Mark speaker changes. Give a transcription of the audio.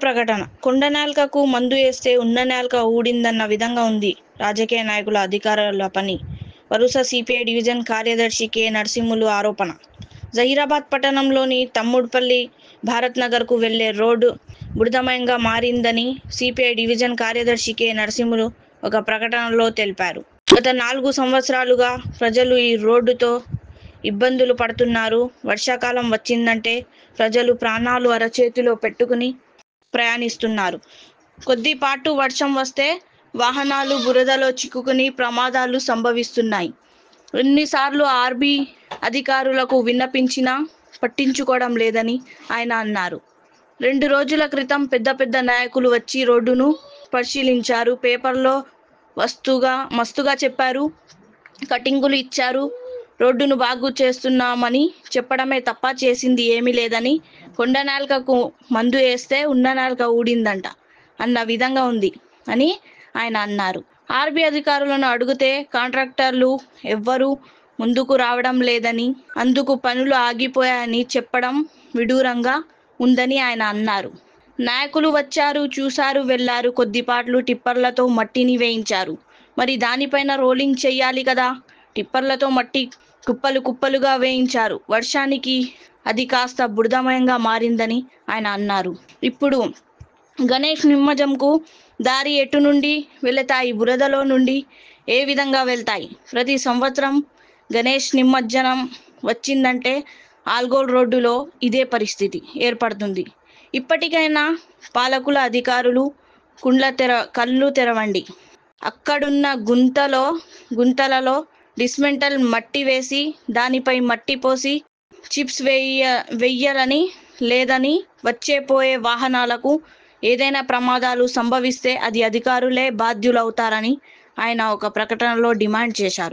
Speaker 1: ప్రకటన. కొండ నాల్కకు మందు ఏస్తే ఉన్న నాల్క ఊడిందన్న విధంగా ఉంది రాజకీయ నాయకుల, అధికారుల పని. వరుస సిపిఐ డివిజన్ కార్యదర్శి కె. నరసింహులు ఆరోపణ. జహీరాబాద్ పట్టణంలోని తమ్ముడుపల్లి భారత్ నగర్కు వెళ్లే రోడ్డు బురదమయంగా మారిందని సిపిఐ డివిజన్ కార్యదర్శి కె. నరసింహులు ఒక ప్రకటనలో తెలిపారు. గత 4 సంవత్సరాలుగా ప్రజలు ఈ రోడ్డుతో ఇబ్బందులు పడుతున్నారు. వర్షాకాలం వచ్చిందంటే ప్రజలు ప్రాణాలు అరచేతిలో పెట్టుకుని ప్రయాణిస్తున్నారు. కొద్దిపాటు వర్షం వస్తే వాహనాలు బురదలో చిక్కుకుని ప్రమాదాలు సంభవిస్తున్నాయి. ఎన్నిసార్లు ఆర్బీ అధికారులకు విన్నపించినా పట్టించుకోవడం లేదని ఆయన అన్నారు. 2 రోజుల క్రితం పెద్ద నాయకులు వచ్చి రోడ్డును పరిశీలించారు. పేపర్లో మస్తుగా చెప్పారు, కటింగులు ఇచ్చారు. రోడ్డును బాగు చేస్తున్నామని చెప్పడమే తప్ప చేసింది ఏమీ లేదని, కొండ నాల్కకు మందు వేస్తే ఉన్న నాల్క ఊడిందంట అన్న విధంగా ఉంది అని ఆయన అన్నారు. ఆర్బీ అధికారులను అడిగితే కాంట్రాక్టర్లు ఎవ్వరూ ముందుకు రావడం లేదని, అందుకు పనులు ఆగిపోయాయని చెప్పడం విడ్డూరంగా ఉందని ఆయన అన్నారు. నాయకులు వచ్చారు, చూశారు, వెళ్లారు. కొద్దిపాట్లు టిప్పర్లతో మట్టిని వేయించారు. మరి దానిపైన రోలింగ్ చెయ్యాలి కదా. టిప్పర్లతో మట్టి కుప్పలుగా వేయించారు. వర్షానికి అది కాస్త బురదమయంగా మారిందని ఆయన అన్నారు. ఇప్పుడు గణేష్ నిమజ్జనంకు దారి ఎటు నుండి వెళతాయి? బురదలో నుండి ఏ విధంగా వెళ్తాయి? ప్రతి సంవత్సరం గణేష్ నిమజ్జనం వచ్చిందంటే ఆల్గోల్ రోడ్డులో ఇదే పరిస్థితి ఏర్పడుతుంది. ఇప్పటికైనా పాలకుల, అధికారులు కళ్ళు తెరవండి. అక్కడున్న గుంతలలో డిస్మెంటల్ మట్టి వేసి దానిపై మట్టి పోసి చిప్స్ వెయ్యాలని, లేదని వచ్చేపోయే వాహనాలకు ఏదైనా ప్రమాదాలు సంభవిస్తే అది అధికారులే బాధ్యులవుతారని ఆయన ఒక ప్రకటనలో డిమాండ్ చేశారు.